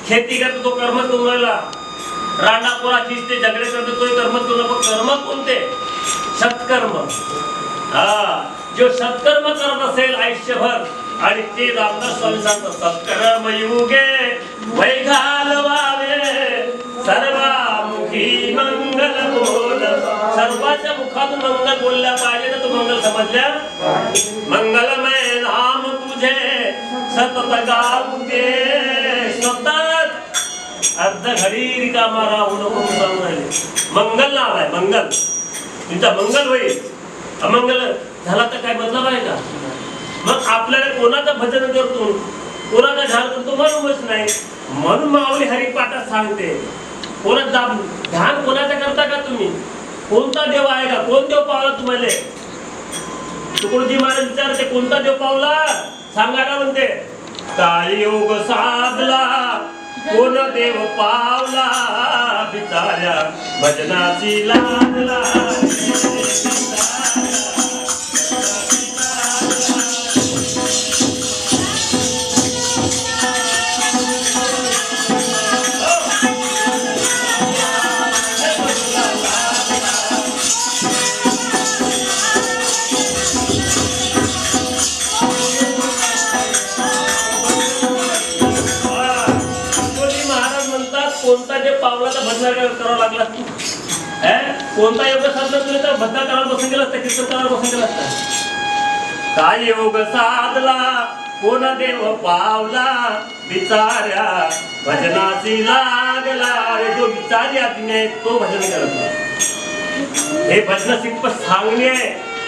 खेती करतो तो कर्म करून राहिला, रांडापोरा खिचते झगडे करतो तो कर्म करून, पण कर्म कोणते? सत्कर्म. जो सत्कर्म करत असेल आयुष्यभर, आणि ते रामदास स्वामी सांगतात सत्कर्म युगे वै घालवावे सर्वामुखी मंगल बोल. सर्वांच्या मुखातून मंगल बोलल्या पाहिजे ना, तो मंगल समजल्या. मंगलमय नाम तुझे सतत गाऊ दे. सतत अर्ध घडी रिकामा राहू नको म्हणून राहिले. मंगल नाव आहे, मंगल. तुमचा मंगल होईल, अमंगल झाला तर काय बदलाव आहे का? मग आपल्याला कोणाचं भजन करतो, कोणाचा ध्यान करतो मालूमच नाही. म्हणून माऊली हरिपाठात सांगते, कोणाचं ध्यान कोणाचं करता का तुम्ही? कोणता देव आहे का? कोण देव पावला तुम्हाला? तुकडोजी महाराज विचारते कोणता देव पावला सांगा ना. म्हणते काय योग साधला कोण देव पावला बिचाऱ्या भजनाची लागला. कोणता जे पावलाचा भजन करावा लागला, कोणता योग साधला तुला तर भजन करायला बसून गेला असता, कीर्तन करायला बसून गेला असता. काय योग साधला कोण देव पावला बिचाऱ्या भजनाची लागला. जो विचारी आज्ञा तो भजन करत नाही. हे भजन सिंप सांगणे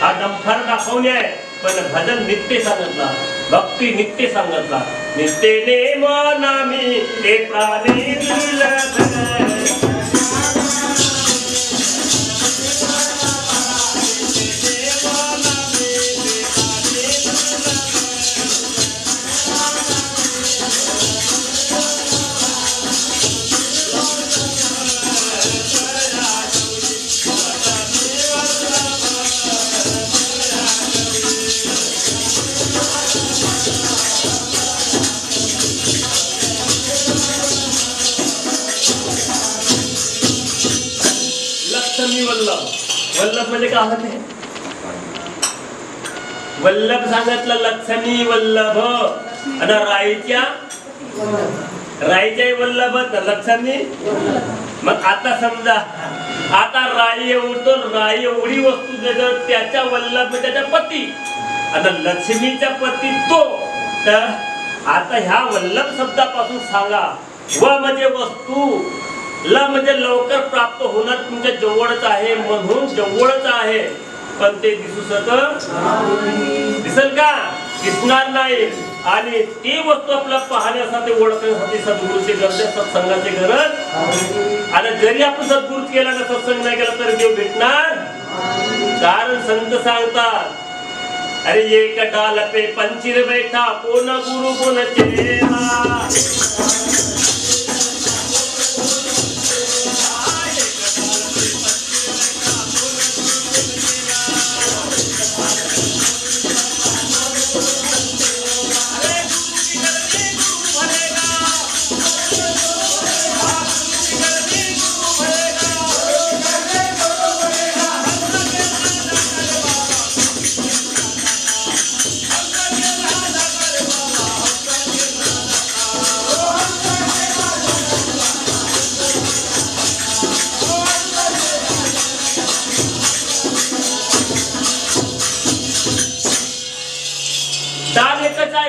हा डंफर दाखवणे आहे, पण भजन नित्य सांगितला, भक्ती नित्य सांगितला. नित्य नेम नामी ते प्राणी दुर्लभ. वल्लभ, वल्लभ म्हणजे काय होते? वल्लभ सांगितलं लक्ष्मी वल्लभ. आणि राईच्या वल्लभ लक्ष्मी. मग आता समजा आता राई एवढतो, राई एवढी वस्तू देत त्याच्या वल्लभ त्याच्या पती, आता लक्ष्मीच्या पती तो. तर आता ह्या वल्लभ शब्दापासून सांगा, व म्हणजे वस्तू, ल म्हणजे लवकर प्राप्त होणार, तुमच्या जवळच आहे, म्हणून जवळच आहे, पण ते दिसू शकत दिसेल का? दिसणार नाही. आणि ती वस्तू आपल्याला पाहण्यासाठी ओळखण्यासाठी सद्गुरूची गरज, सत्संगाची गरज. आणि जरी आपण सद्गुरू केला ना, सत्संग नाही केला तरी देव भेटणार. कारण संत सांगतात अरे एक डाल पे पंचीर बैठा कोण गुरु कोण चेला.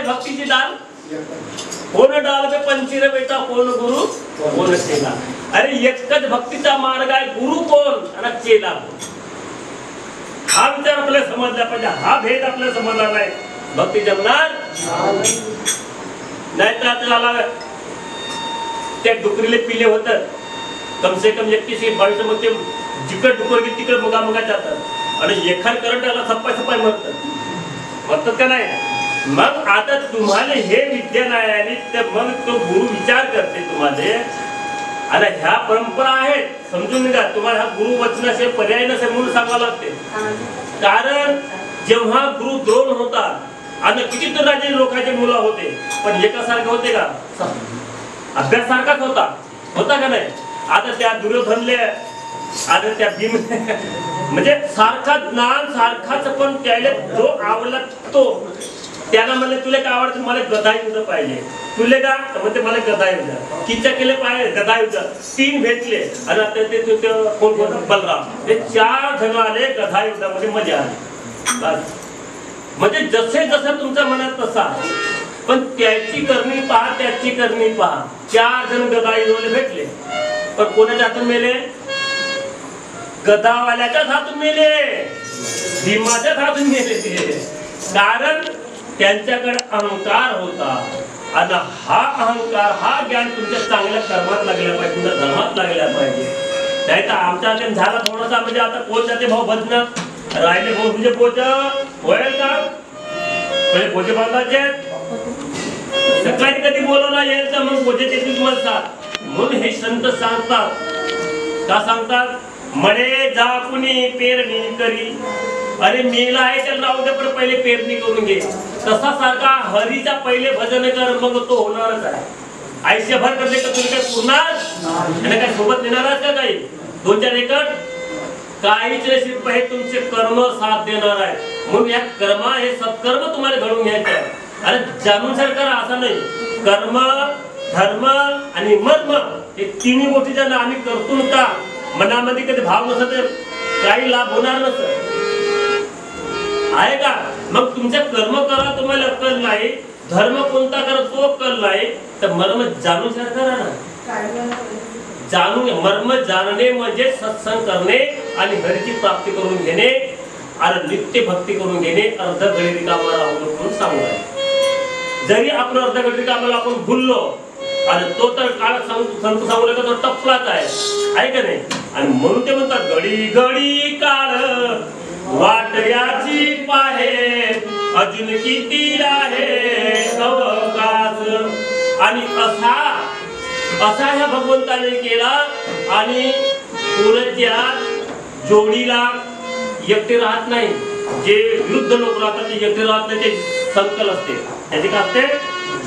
भक्तीची दान कोण डाल पे पंचीर बेटा कोण गुरु कोण चेला. अरे एकच भक्तीचा मार्ग आहे, गुरु कोण आणि चेला कोण. हा विचार आपल्याला समजला पाहिजे. हा भेद आपल्याला समजला नाही, भक्ती जमणार नाही. तर आपल्याला त्या डुकरीले पिले होत कमसे कम 21-22 मग ते जिकडे डुकर गेली तिकडे मुगा जातात आणि एखाद करंट आला सप्पाय मरतात का नाही. मग आता तुम्हाला हे विद्या नाही आली तर मग तो गुरु विचार करते तुम्हाला. आणि ह्या परंपरा आहेत, समजून घ्या. तुम्हाला हा गुरु वचनाशिवाय पर्याय नसेल म्हणून सांगावं लागते. कारण जेव्हा गुरु द्रोण होता आणि कितीतरी राजे लोकांचे मुलं होते, पण एकासारखे होते का? अभ्यास सारखाच होता का नाही? आता त्या दुर्योधनले आता त्या भीम म्हणजे सारखा ज्ञान सारखाच, पण त्याला जो आवडला तो त्याला म्हणले तुला काय आवडतं? मला गदा युद्ध पाहिजे. तुले का? म्हणते मला गदा युद्ध. किच्चा केले पाहिजे गदा युद्ध. 3 भेटले आणि आता ते कोण कोण? बलराम. हे 4 जण आले गदा युद्धामध्ये, मजा आली बस. म्हणजे जसे जसं तुमच्या मनात तसा, पण त्याची करणी पहा, त्याची करणी पहा. 4 जण गदा युद्धाला भेटले, पण कोणाच्या हातून मेले? गदावाल्याच्याच हातून मेले, भीमाच्याच हातून मेले ते. कारण त्यांच्याकडे अहंकार होता. आणि हा अहंकार, हा ज्ञान तुमच्या चांगल्या कर्मात लागला पाहिजे, तुमच्या धर्मात लागला पाहिजे. नाही तर आमच्या झाला थोडासा, म्हणजे आता कोण जाते भाऊ भजन राहिले, भाऊ तुझे पोच होईल का? पहिले पोचे बांधायचे, सकाळी कधी बोलवला येईल तर मग पोचे ते तुम्हाला साथ. म्हणून हे संत सांगतात, का सांगतात? मळे जा कुणी पेरणी करी. अरे मेला आहे त्याला राहू दे, पण पहिले पेरणी करून घे. तसा सारखा हरीचा पहिले भजन कर, मग तो होणारच आहे. आयुष्यभर करले तर तुम्ही काय पुरणार? आणि काय सोबत नेणारच का? काही 2-4 एकर काहीच नाही, हे तुमचे कर्म साथ देणार आहे. म्हणून या कर्म, हे सत्कर्म तुम्हाला घडून घ्यायचे आहे. अरे जाणून सर करा असं नाही. कर्म, धर्म आणि मर्म हे तिन्ही गोष्टीच्या आम्ही करतो का मनामध्ये कधी भाव नसत तर काही लाभ होणार नसत आहे का? मग तुमच्या कर्म करा, तुम्हाला अक्कल नाही. धर्म कोणता करा तो अक्कल नाही, तर मर्म जाणून सर करा ना. जाणून, मर्म जाणणे म्हणजे सत्संग करणे आणि हरीची प्राप्ती करून घेणे आणि नित्य भक्ती करून घेणे. अर्ध घडी रिकामा राहू म्हणून सांगू. जरी आपण अर्ध घडी रिकामाला आपण भुललो आणि तो तर काळ संत सांगू का तो टपलाच आहे का नाही? आणि म्हणून ते म्हणतात घडी घडी काळ वाट याची पाहे, अजून किती आहे अवकाश. आणि असा ह्या भगवंताने केला. आणि पुरच्या जोडीला एकटे राहत नाही. जे विरुद्ध लोक राहतात ते एकटे राहत नाही, ते संकल असते. त्याचे काय असते?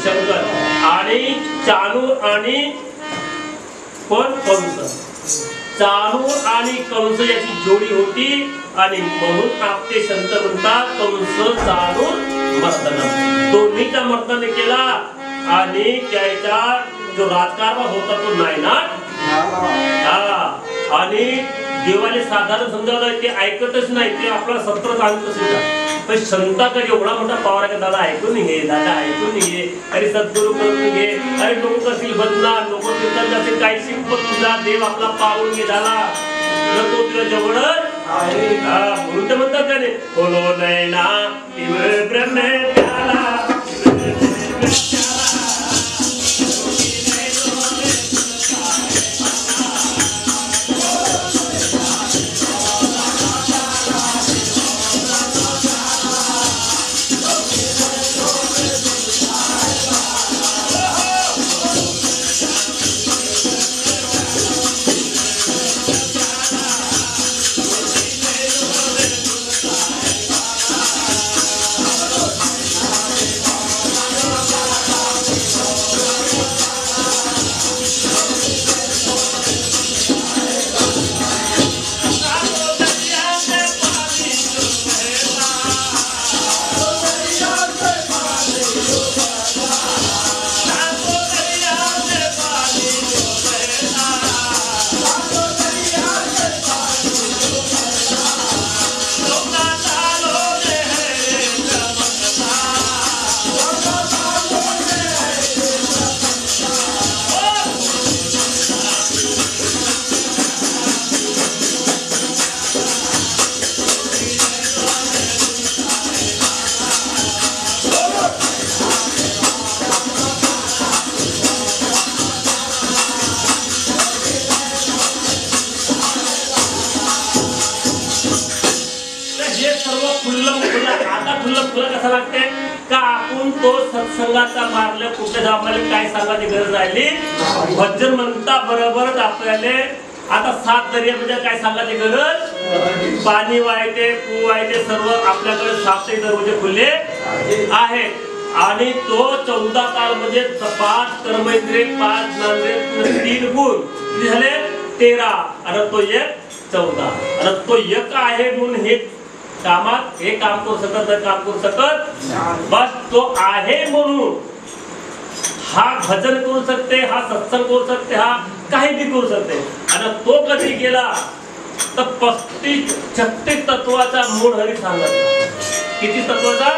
शंकर. आणि चाणूर आणि कोण? कंस. चाणूर आणि कंस याची जोडी होती. आणि म्हणून आपले संत म्हणतात कंस चाणूर मर्दन. दोन्हीचा मर्दन केला. आणि त्याचा जो राजकारभार होता तो नायनाट. आणि देवाने साधारण समजावलं, ते ऐकतच नाही, ते आपला सत्र सांगतच नाही. पण संताकडे एवढा मोठा पावर आहे, दादा ऐकून घे, दादा ऐकून घे, अरे सद्गुरू करून घे, अरे लोक करतील बदनाम, लोक कीर्तन करतील, काही शिकवत तुझा देव आपला पाहून घे झाला तर तो तुला जवळच म्हणून ते म्हणतात का नाही, बोलो नैना ब्रह्म सत्संगाचा मार्ग कुठे आम्हाला काय सांगायची गरज राहिली. भजन म्हणता बरोबरच आपल्याला आता 7 दर्या म्हणजे काय सांगायची गरज. पाणी वाहते, पू वाहते, सर्व आपल्याकडे 7 दरवाजे खुले आहेत. आणि तो 14 ताल म्हणजे 5 कर्मेंद्रिय 5 ज्ञानेंद्रिय 3 गुण किती झाले 13 आणि तो एक 14 आणि तो एक आहे म्हणून हे कामात हे काम करू शकत नाही काम करू शकत बस तो आहे म्हणून हा भजन करू शकते हा सत्संग करू शकते हा काही भी करू शकते आणि तो कधी गेला तर 35-36 तत्वाचा मूळ हरी सांगितला किती तत्वाचा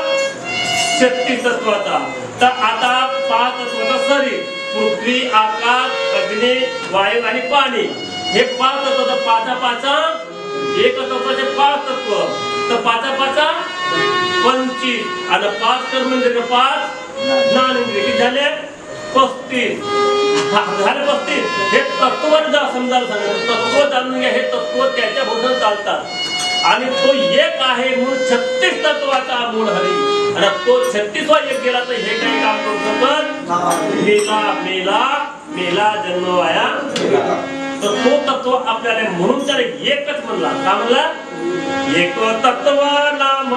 36 तत्वाचा तर आता 5 तत्वाचा शरीर पृथ्वी आकाश अग्नी वायू आणि पाणी हे 5 तत्व 5 एक तत्वाचे 5 तत्व तर 5 25 आणि 5 कर्मेंद्रिय 5 ज्ञानेंद्रिय किती झाले 35 झाले 35 हे तत्व समजायला सांगितलं तत्व जाणून घ्या हे तत्व त्याच्या भोवती चालतात आणि तो एक आहे म्हणून 36 तत्वाचा मूळ हरी आणि तो 36वा एक गेला तर हे काही काम करू शकत मेला मेला मेला जन्म वाया तर तो तत्व आपल्याला म्हणून त्याने एकच म्हणला का म्हणला एक तत्व नाम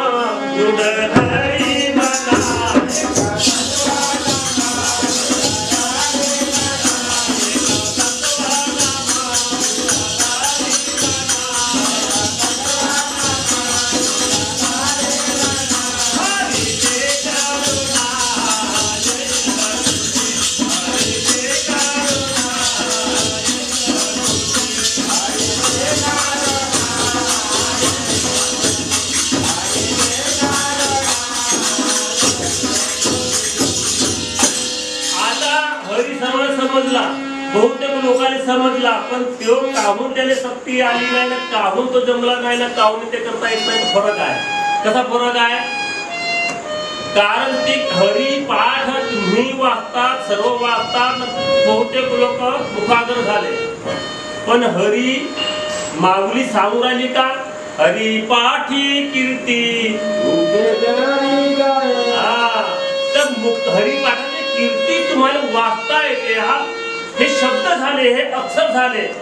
हरी मला समजला बहुतेक लोकांनी समजला पण तो काहून त्याने सक्ती आली नाही ना काहून तो जमला नाही ना काहून ते करता येत नाही फरक आहे कसा फरक आहे कारण ती हरी पाठ तुम्ही वाचतात सर्व वाचतात बहुतेक लोक मुखाग्र झाले पण हरी माऊली सांगू राहिली का हरी पाठी कीर्ती तर हरी पाठाची कीर्ती तुम्हाला वाचता येते हा हे शब्द झाले हे अक्षर झाले